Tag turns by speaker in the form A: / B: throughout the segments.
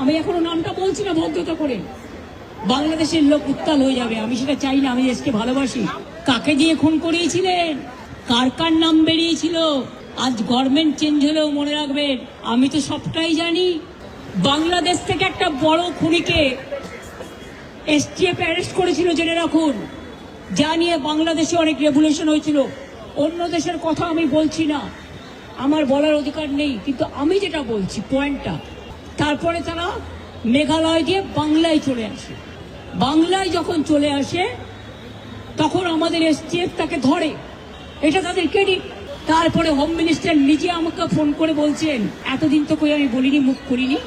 A: আমি এখনো নামটা বলছি না ভদ্রতা করে, বাংলাদেশের লোক উত্তাল হয়ে যাবে, আমি সেটা চাই না। আমি দেশকে ভালোবাসি। কাকে দিয়ে খুন করিয়েছিলেন, কার কার নাম বেরিয়েছিল, আজ গভর্নমেন্ট চেঞ্জ হলেও মনে রাখবেন আমি তো সবটাই জানি। বাংলাদেশ থেকে একটা বড় খুনিকে এসটিএফ অ্যারেস্ট করেছিল, জেনে রাখুন। যা নিয়ে বাংলাদেশে অনেক রেভুলেশন হয়েছিল। অন্য দেশের কথা আমি বলছি না, আমার বলার অধিকার নেই, কিন্তু আমি যেটা বলছি পয়েন্টটা, তারপরে তারা মেঘালয় দিয়ে বাংলায় চলে আসে। বাংলায় যখন চলে আসে তখন আমাদের এসটিএফ তাকে ধরে, এটা তাদের ক্রেডিট। তারপরে হোম মিনিস্টার নিজে আমাকে ফোন করে বলছেন, এতদিন তো কই আমি বলিনি, মুখ করিনি,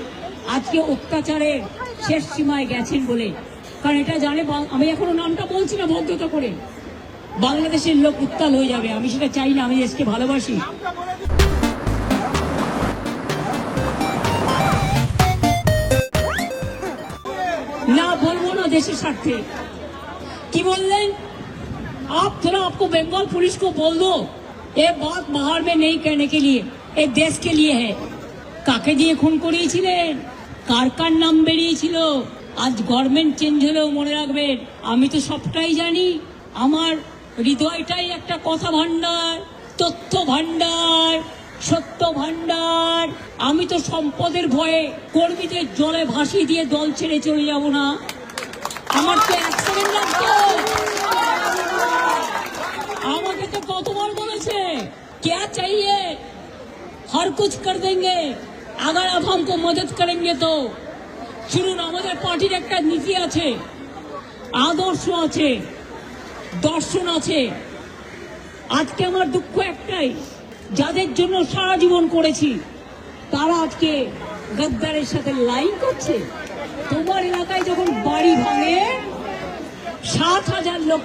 A: আজকে অত্যাচারের শেষ সীমায় গেছেন বলে। কারণ এটা জানে, আমি এখনো নামটা বলছি না ভদ্রতা করে, বাংলাদেশের লোক উত্তাল হয়ে যাবে, আমি সেটা চাই না। আমি দেশকে ভালোবাসি। না বলবো না দেশের স্বার্থে। কি বললেন आप? थोड़ा आपको बंगाल पुलिस को बोल दो, ये बात बाहर में नहीं कहने के लिए, ये देश के लिए है। কাকে দিয়ে খুন করিয়েছিলেন, কার কার নাম বেরিয়েছিল, আজ গভর্নমেন্ট চেঞ্জ হলেও মনে রাখবেন আমি তো সবটাই জানি। আমার হৃদয়টাই একটা কথা ভান্ডার, তথ্য ভান্ডার, সত্য ভান্ডার। আমি তো সম্পদের ভয়ে কর্মীদের জলে ভাসিয়ে দিয়ে দল ছেড়ে চলে যাব না। আমার তো এক সেকেন্ড লাগতো। আমাকে তো কতবার বলেছে क्या चाहिए, हर कुछ कर देंगे अगर आप हमको मदद करेंगे तो। শুনুন, আমাদের পার্টির একটা নীতি আছে, আদর্শ আছে, দর্শন আছে। আজকে আমার দুঃখ একটাই, যাদের জন্য সারা জীবন করেছি তারা আজকে গদ্দারের সাথে লাইন করছে। তোমার এলাকায় যখন বাড়ি ভাঙে 7,000 লোক,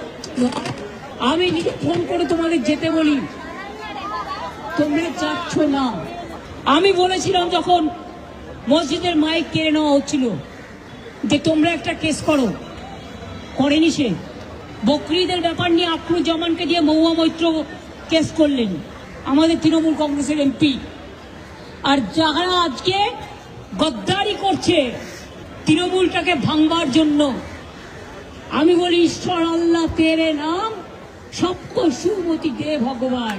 A: আমি নিজে ফোন করে তোমাদের যেতে বলি, তোমরা যাচ্ছ না। আমি বলেছিলাম যখন মসজিদের মাইক কেড়ে নেওয়া হচ্ছিল যে তোমরা একটা কেস করো, করেনি সে। বকরিদের ব্যাপার নিয়ে আখরুজ্জামানকে দিয়ে মহুয়া মৈত্র কেস করলেন, আমাদের তৃণমূল কংগ্রেসের এমপি। আর যারা আজকে গদ্দারি করছে তৃণমূলটাকে ভাঙবার জন্য, আমি বলি ঈশ্বর আল্লাহ তেরে নাম সবকো সুমতি দে ভগবান।